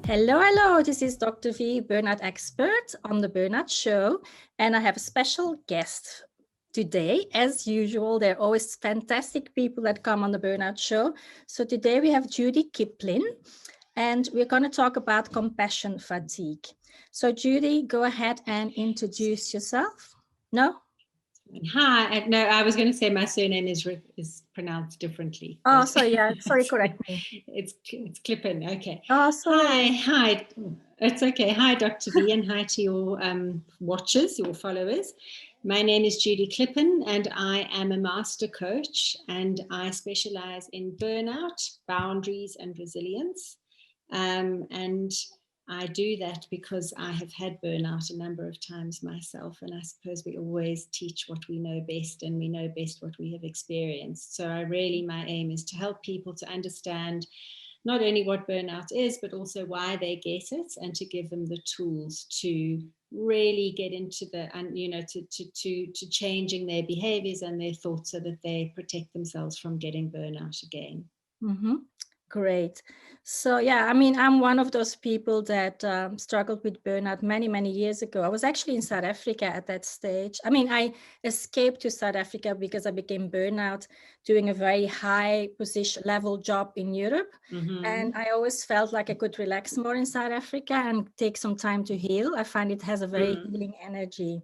Hello, hello. This is Dr. V, burnout expert on the Burnout Show. And I have a special guest today. As usual, there are always fantastic people that come on the Burnout Show. So today we have Judy Klipin, and we're going to talk about compassion fatigue. So Judy, go ahead and introduce yourself. No? Hi. No, I was going to say my surname is pronounced differently. Oh, sorry. Yeah, sorry, correct me. It's Klipin. Okay. Oh, sorry. Hi. It's okay. Hi, Dr. V, and hi to your watchers, your followers. My name is Judy Klipin, and I am a master coach, and I specialize in burnout, boundaries, and resilience. And I do that because I have had burnout a number of times myself, and I suppose we always teach what we know best, and we know best what we have experienced. So my aim is to help people to understand not only what burnout is, but also why they get it, and to give them the tools to really get into to changing their behaviors and their thoughts so that they protect themselves from getting burnout again. Mm-hmm. Great. So yeah, I mean, I'm one of those people that struggled with burnout many, many years ago. I was actually in South Africa at that stage. I mean, I escaped to South Africa because I became burnout doing a very high position level job in Europe. Mm-hmm. And I always felt like I could relax more in South Africa and take some time to heal. I find it has a very healing energy.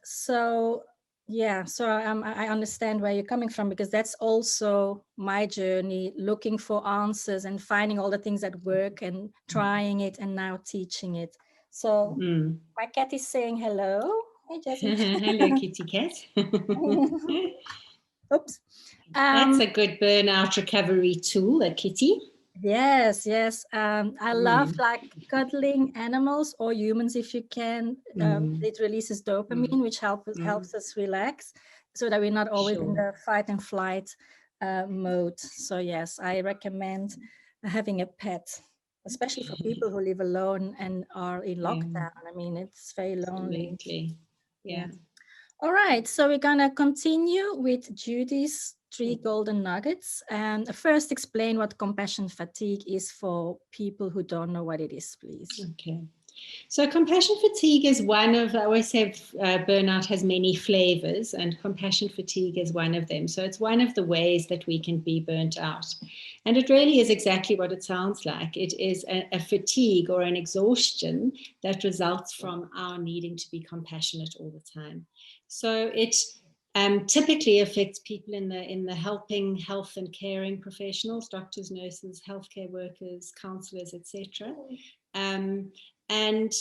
So yeah, so I understand where you're coming from, because that's also my journey, looking for answers and finding all the things that work and trying it and now teaching it. So my cat is saying hello. Hey, Jessie. Hello, kitty cat. Oops. That's a good burnout recovery tool, a kitty. Yes. I love like cuddling animals or humans if you can. It releases dopamine, which helps us relax, so that we're not always in the fight and flight mode. So yes, I recommend having a pet, especially for people who live alone and are in lockdown. I mean, it's very lonely. Absolutely. Yeah. All right, so we're gonna continue with Judy's 3 golden nuggets. And first, explain what compassion fatigue is for people who don't know what it is, please. Okay. So compassion fatigue is one of, I always say burnout has many flavors, and compassion fatigue is one of them. So it's one of the ways that we can be burnt out. And it really is exactly what it sounds like. It is a fatigue or an exhaustion that results from our needing to be compassionate all the time. So it typically affects people in the helping, health and caring professionals, doctors, nurses, healthcare workers, counselors, etc. And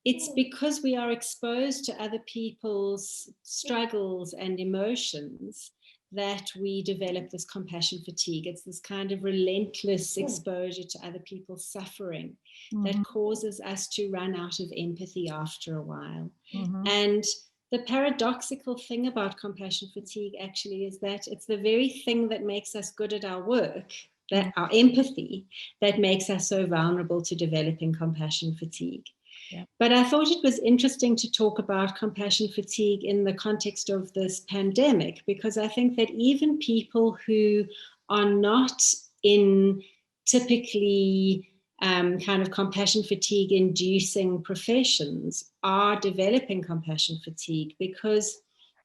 it's because we are exposed to other people's struggles and emotions that we develop this compassion fatigue. It's this kind of relentless exposure to other people's suffering that causes us to run out of empathy after a while. And the paradoxical thing about compassion fatigue actually is that it's the very thing that makes us good at our work, that our empathy, that makes us so vulnerable to developing compassion fatigue. Yeah. But I thought it was interesting to talk about compassion fatigue in the context of this pandemic, because I think that even people who are not in typically kind of compassion fatigue inducing professions are developing compassion fatigue, because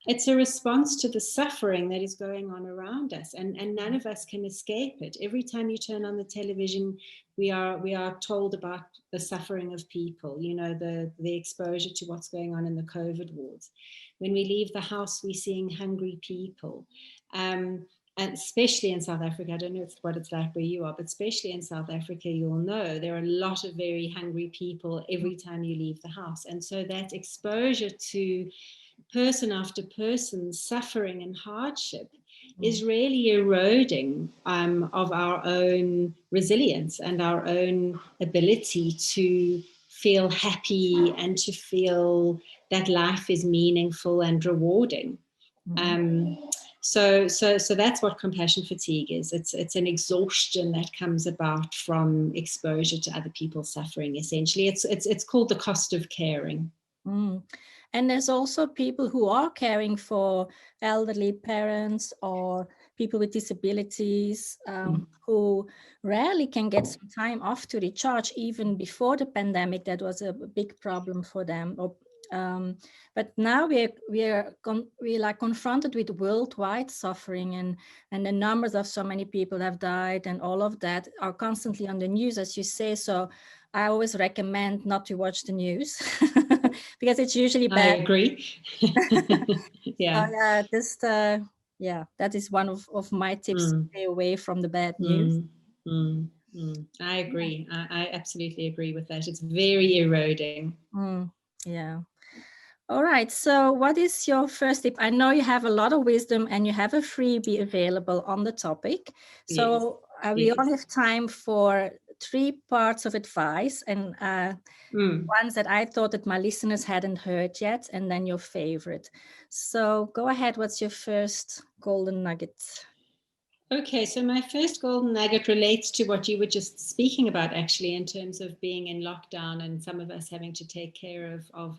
it's a response to the suffering that is going on around us, and none of us can escape it. Every time you turn on the television, we are told about the suffering of people, the exposure to what's going on in the COVID wards. When we leave the house, we're seeing hungry people. And especially in South Africa, I don't know what it's like where you are, but especially in South Africa, you'll know there are a lot of very hungry people every time you leave the house. And so that exposure to person after person suffering and hardship is really eroding of our own resilience and our own ability to feel happy and to feel that life is meaningful and rewarding. So that's what compassion fatigue is. It's an exhaustion that comes about from exposure to other people's suffering. Essentially, it's called the cost of caring. And there's also people who are caring for elderly parents or people with disabilities who rarely can get some time off to recharge. Even before the pandemic, that was a big problem for them. But now we're like confronted with worldwide suffering, and the numbers of so many people have died, and all of that are constantly on the news, as you say. So I always recommend not to watch the news because it's usually bad. I agree. Yeah. That is one of my tips to stay away from the bad news. I agree. I absolutely agree with that. It's very eroding. Yeah. All right. So what is your first tip? I know you have a lot of wisdom and you have a freebie available on the topic. So we only have time for 3 parts of advice, and ones that I thought that my listeners hadn't heard yet, and then your favorite. So go ahead. What's your first golden nugget? Okay, so my first golden nugget relates to what you were just speaking about, actually, in terms of being in lockdown and some of us having to take care of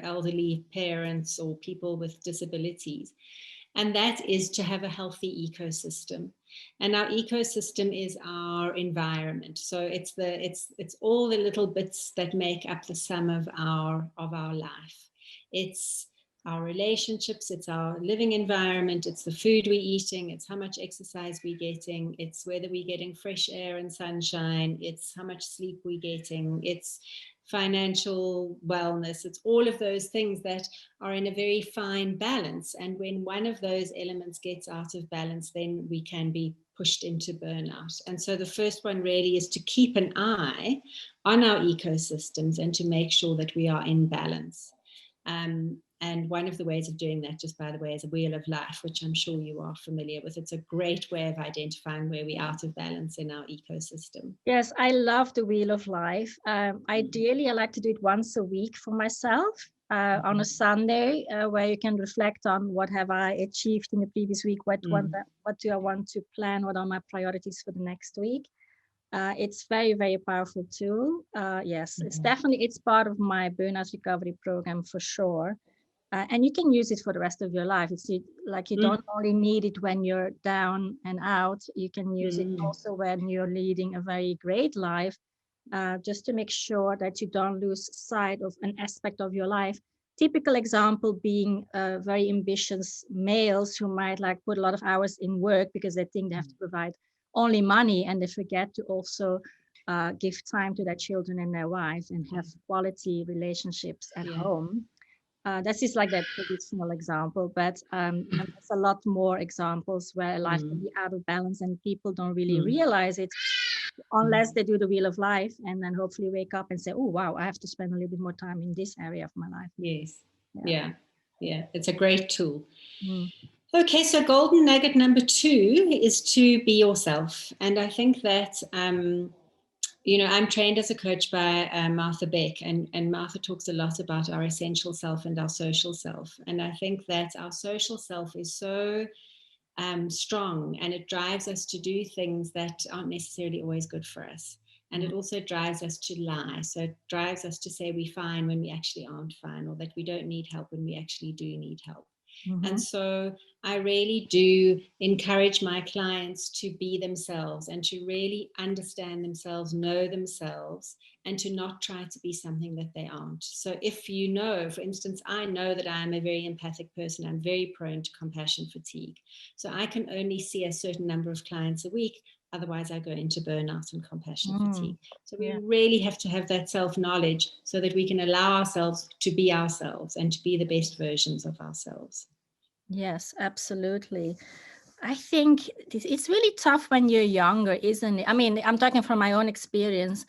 elderly parents or people with disabilities. And that is to have a healthy ecosystem. And our ecosystem is our environment. So it's all the little bits that make up the sum of our life. It's our relationships, it's our living environment, it's the food we're eating, it's how much exercise we're getting, it's whether we're getting fresh air and sunshine, it's how much sleep we're getting, it's financial wellness, it's all of those things that are in a very fine balance. And when one of those elements gets out of balance, then we can be pushed into burnout. And so the first one really is to keep an eye on our ecosystems and to make sure that we are in balance. And one of the ways of doing that, just by the way, is a wheel of life, which I'm sure you are familiar with. It's a great way of identifying where we're out of balance in our ecosystem. Yes, I love the wheel of life. Ideally, I like to do it once a week for myself on a Sunday, where you can reflect on what have I achieved in the previous week, what do I want to plan, what are my priorities for the next week. It's very, very powerful tool. Yes, it's part of my burnout recovery program for sure. And you can use it for the rest of your life. It's like you don't only need it when you're down and out. You can use it also when you're leading a very great life, just to make sure that you don't lose sight of an aspect of your life. Typical example being very ambitious males who might like put a lot of hours in work because they think they have to provide only money, and they forget to also give time to their children and their wives and have quality relationships at home. That's just like that traditional example, but there's a lot more examples where life can be out of balance and people don't really realize it unless they do the wheel of life and then hopefully wake up and say, oh, wow, I have to spend a little bit more time in this area of my life. Yes. Yeah. It's a great tool. Okay, so golden nugget number 2 is to be yourself. And I think that I'm trained as a coach by Martha Beck, and Martha talks a lot about our essential self and our social self. And I think that our social self is so strong, and it drives us to do things that aren't necessarily always good for us. And it also drives us to lie. So it drives us to say we're fine when we actually aren't fine, or that we don't need help when we actually do need help. And so I really do encourage my clients to be themselves and to really understand themselves, know themselves, and to not try to be something that they aren't. So if you know, for instance, I know that I am a very empathic person. I'm very prone to compassion fatigue. So I can only see a certain number of clients a week. Otherwise, I go into burnout and compassion fatigue. So we really have to have that self-knowledge so that we can allow ourselves to be ourselves and to be the best versions of ourselves. Yes, absolutely. I think it's really tough when you're younger, isn't it? I mean, I'm talking from my own experience.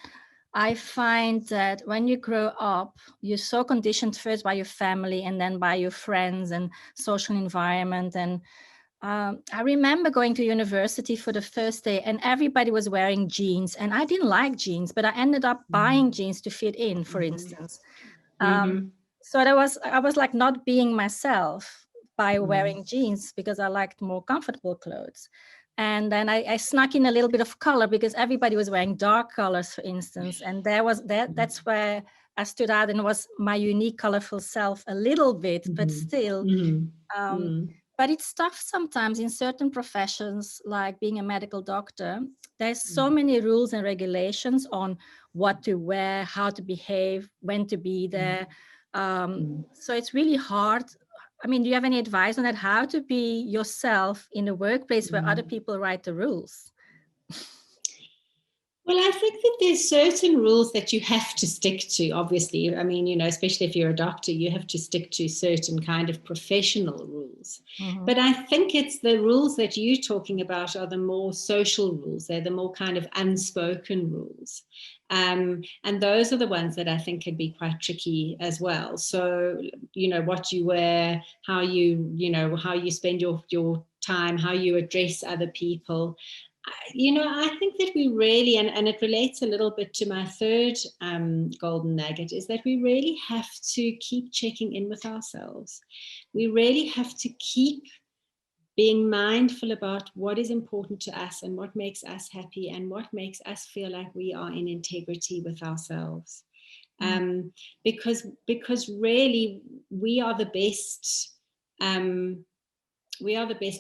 I find that when you grow up, you're so conditioned first by your family and then by your friends and social environment. And I remember going to university for the first day and everybody was wearing jeans, and I didn't like jeans, but I ended up buying jeans to fit in, for instance. So I was like not being myself by wearing jeans because I liked more comfortable clothes. And then I snuck in a little bit of color because everybody was wearing dark colors, for instance. And that's where I stood out and was my unique, colorful self a little bit, but still. But it's tough sometimes in certain professions, like being a medical doctor. There's so many rules and regulations on what to wear, how to behave, when to be there. So it's really hard. I mean, do you have any advice on that? How to be yourself in a workplace where other people write the rules? Well, I think that there's certain rules that you have to stick to, obviously. I mean, you know, especially if you're a doctor, you have to stick to certain kind of professional rules. But I think it's the rules that you're talking about are the more social rules. They're the more kind of unspoken rules. And those are the ones that I think can be quite tricky as well. So, you know, what you wear, how you spend your time, how you address other people. You know, I think that we really, and it relates a little bit to my third golden nugget, is that we really have to keep checking in with ourselves. We really have to keep being mindful about what is important to us and what makes us happy and what makes us feel like we are in integrity with ourselves. Because really we are the best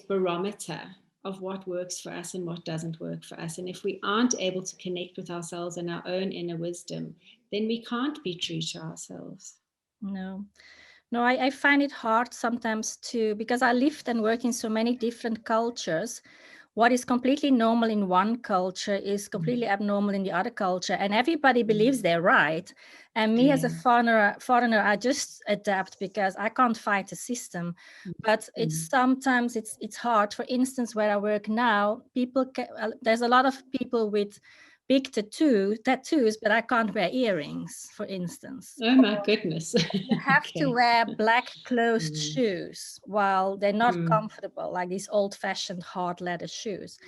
barometer of what works for us and what doesn't work for us. And if we aren't able to connect with ourselves and our own inner wisdom, then we can't be true to ourselves. No, I find it hard sometimes too, because I lived and worked in so many different cultures. What is completely normal in one culture is completely abnormal in the other culture, and everybody believes they're right. And me as a foreigner, I just adapt because I can't fight the system. But sometimes it's hard. For instance, where I work now, there's a lot of people with big tattoos, but I can't wear earrings, for instance. Oh my goodness. You have to wear black closed shoes while they're not comfortable, like these old-fashioned hard leather shoes.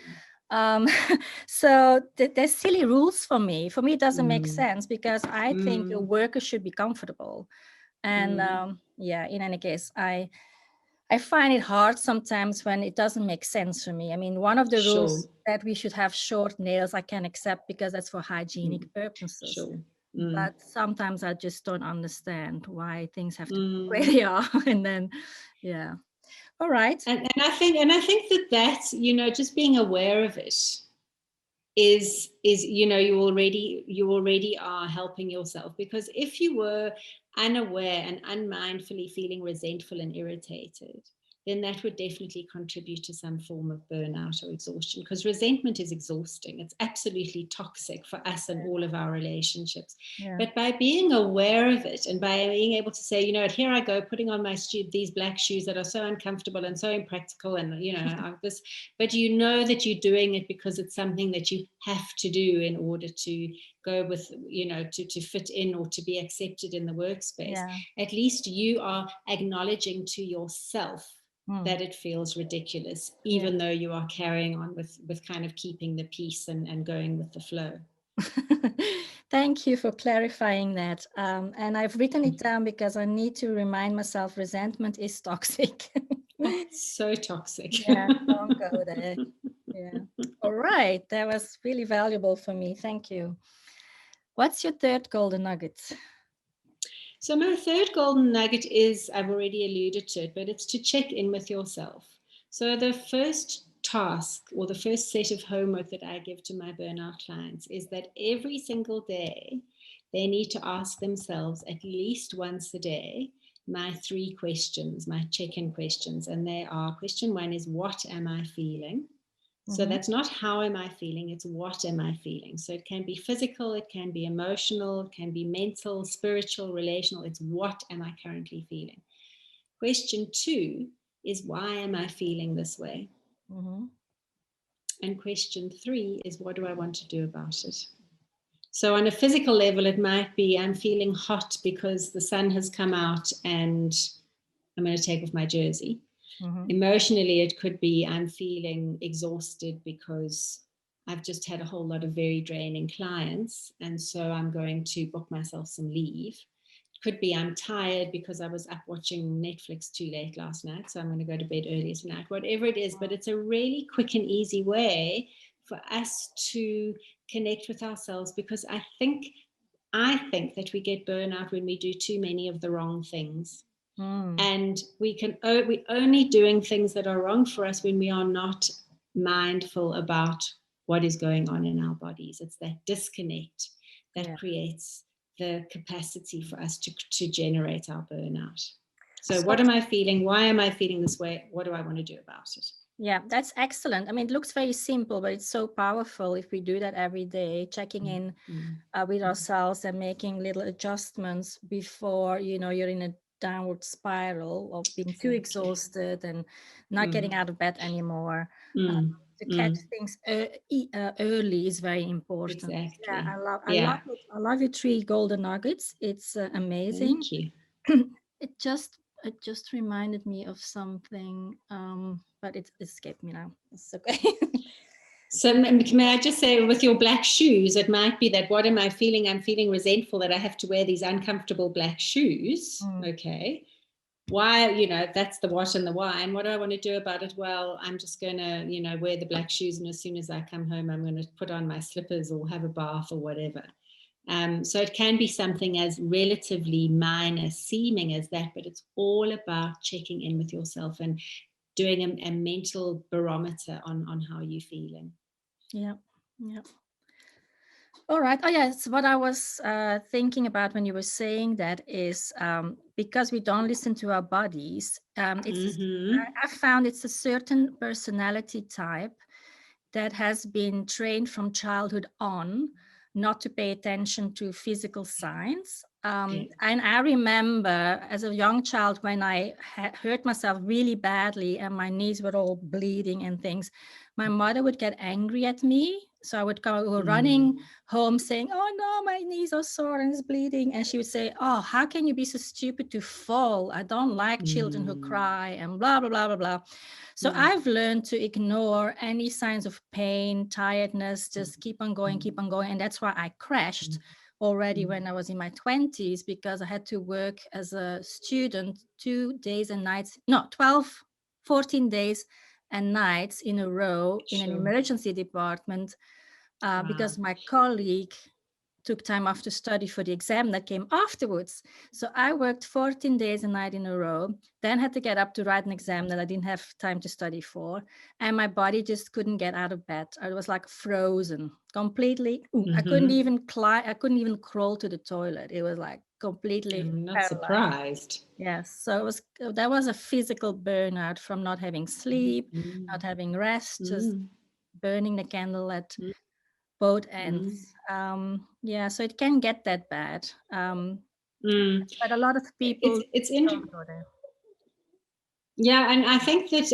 So there's silly rules for me. For me, it doesn't make sense because I think a worker should be comfortable. And in any case, I find it hard sometimes when it doesn't make sense for me. I mean, one of the rules that we should have short nails, I can accept because that's for hygienic purposes. But sometimes I just don't understand why things have to be the way they are. And then, all right. And I think that you know, just being aware of it is you know, you already are helping yourself, because if you were unaware and unmindfully feeling resentful and irritated, then that would definitely contribute to some form of burnout or exhaustion, because resentment is exhausting. It's absolutely toxic for us and all of our relationships. But by being aware of it and by being able to say, you know, here I go putting on these black shoes that are so uncomfortable and so impractical, and you know, but you know that you're doing it because it's something that you have to do in order to go with, you know, to fit in or to be accepted in the workspace. At least you are acknowledging to yourself that it feels ridiculous, even though you are carrying on with kind of keeping the peace and going with the flow. Thank you for clarifying that. And I've written it down because I need to remind myself resentment is toxic. It's so toxic. Don't go there. All right. That was really valuable for me. Thank you. What's your third golden nugget? So my third golden nugget is, I've already alluded to it, but it's to check in with yourself. So the first task or the first set of homework that I give to my burnout clients is that every single day they need to ask themselves at least once a day my 3 questions, my check-in questions. And they are, question 1 is, what am I feeling? So that's not how am I feeling, it's what am I feeling. So it can be physical, it can be emotional, it can be mental, spiritual, relational. It's what am I currently feeling. Question 2 is, why am I feeling this way? And question 3 is, what do I want to do about it? So on a physical level, it might be, I'm feeling hot because the sun has come out and I'm going to take off my jersey. Emotionally, it could be, I'm feeling exhausted because I've just had a whole lot of very draining clients, and so I'm going to book myself some leave. It could be, I'm tired because I was up watching Netflix too late last night, so I'm going to go to bed early tonight. Whatever it is, but it's a really quick and easy way for us to connect with ourselves, because I think that we get burnout when we do too many of the wrong things. And we're only doing things that are wrong for us when we are not mindful about what is going on in our bodies. It's that disconnect that creates the capacity for us to generate our burnout. So what am I feeling? Why am I feeling this way? What do I want to do about it? Yeah, that's excellent. I mean, it looks very simple, but it's so powerful if we do that every day, checking in with ourselves and making little adjustments before, you're in a downward spiral of being too exhausted and not getting out of bed anymore. To catch things early is very important. Exactly. Yeah, I love your 3 golden nuggets. It's amazing. Thank you. It just reminded me of something, but it escaped me now. It's okay. So may I just say, with your black shoes, it might be that, what am I feeling? I'm feeling resentful that I have to wear these uncomfortable black shoes. Okay. Why, that's the what and the why. And what do I want to do about it? Well, I'm just going to, wear the black shoes. And as soon as I come home, I'm going to put on my slippers or have a bath or whatever. So it can be something as relatively minor seeming as that, but it's all about checking in with yourself and doing a mental barometer on how you're feeling. Yeah. All right. Oh, yes. What I was thinking about when you were saying that is because we don't listen to our bodies, I found it's a certain personality type that has been trained from childhood on not to pay attention to physical signs. And I remember as a young child when I hurt myself really badly and my knees were all bleeding and things, my mother would get angry at me. So I would go running home saying, oh no, my knees are sore and it's bleeding. And she would say, oh, how can you be so stupid to fall? I don't like children who cry and blah, blah, blah, blah, blah. So I've learned to ignore any signs of pain, tiredness, just keep on going. And that's why I crashed already when I was in my 20s, because I had to work as a student 2 days and nights, 14 days and nights in a row in an emergency department because my colleague took time off to study for the exam that came afterwards. So I worked 14 days a night in a row, then had to get up to write an exam that I didn't have time to study for. And my body just couldn't get out of bed. I was like frozen completely. I couldn't even crawl to the toilet. It was like completely I'm not paralyzed. Surprised. Yes. So that was a physical burnout from not having sleep, not having rest, just burning the candle at both ends. So it can get that bad. But a lot of people don't go there. Yeah, and I think that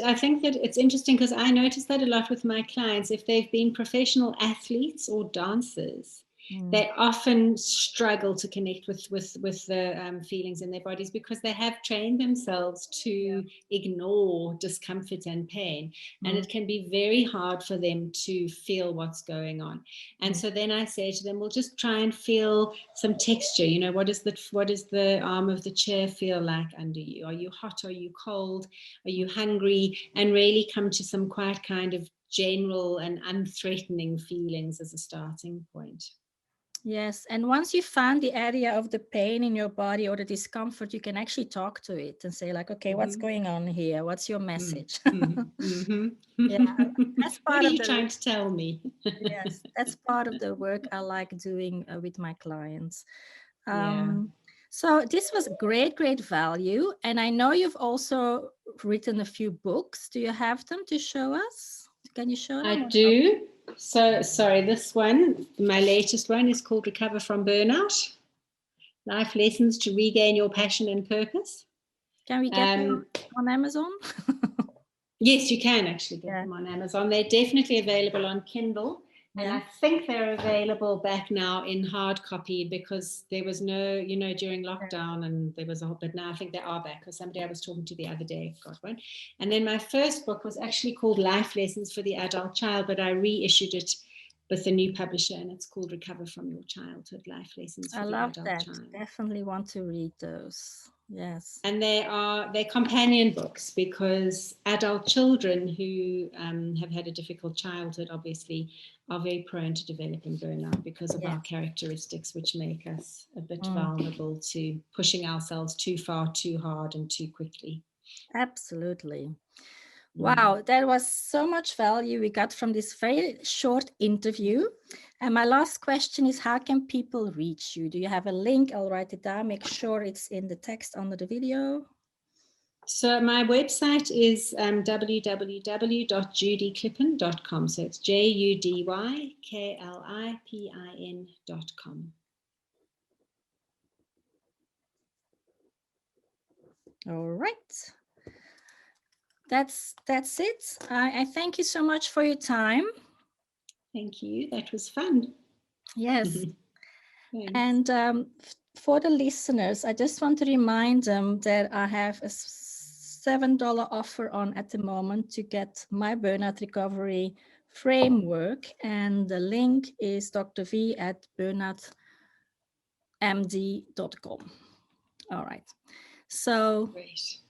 it's interesting because I notice that a lot with my clients. If they've been professional athletes or dancers, they often struggle to connect with the feelings in their bodies because they have trained themselves to ignore discomfort and pain, and it can be very hard for them to feel what's going on. And so then I say to them, well, just try and feel some texture. What does the arm of the chair feel like under you? Are you hot? Are you cold? Are you hungry? And really come to some quite kind of general and unthreatening feelings as a starting point. Yes. And once you find the area of the pain in your body or the discomfort, you can actually talk to it and say like, okay, what's going on here? What's your message? Yeah, that's part what are you trying to tell me? Yes, that's part of the work I like doing with my clients. So this was great value. And I know you've also written a few books. Do you have them to show us? Can you show them? I do. So, sorry, this one, my latest one, is called Recover from Burnout, Life Lessons to Regain Your Passion and Purpose. Can we get them on Amazon? Yes, you can actually get them on Amazon. They're definitely available on Kindle. And I think they're available back now in hard copy because there was no, during lockdown and there was but now I think they are back because somebody I was talking to the other day got one. And then my first book was actually called Life Lessons for the Adult Child, but I reissued it with a new publisher and it's called Recover from Your Childhood, Life Lessons for the Adult Child. Definitely want to read those. Yes. And they're companion books, because adult children who have had a difficult childhood obviously are very prone to developing burnout because of our characteristics, which make us a bit vulnerable to pushing ourselves too far, too hard, and too quickly. Absolutely. Wow, there was so much value we got from this very short interview. And my last question is, how can people reach you? Do you have a link? I'll write it down, make sure it's in the text under the video. So my website is www.judyklipin.com. So it's JUDYKLIPIN.com. All right. That's it. I thank you so much for your time. Thank you. That was fun. Yes. And for the listeners, I just want to remind them that I have a $7 offer on at the moment to get my burnout recovery framework. And the link is drv@burnoutmd.com. All right. So Great.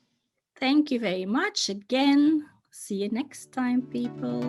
Thank you very much again. See you next time, people.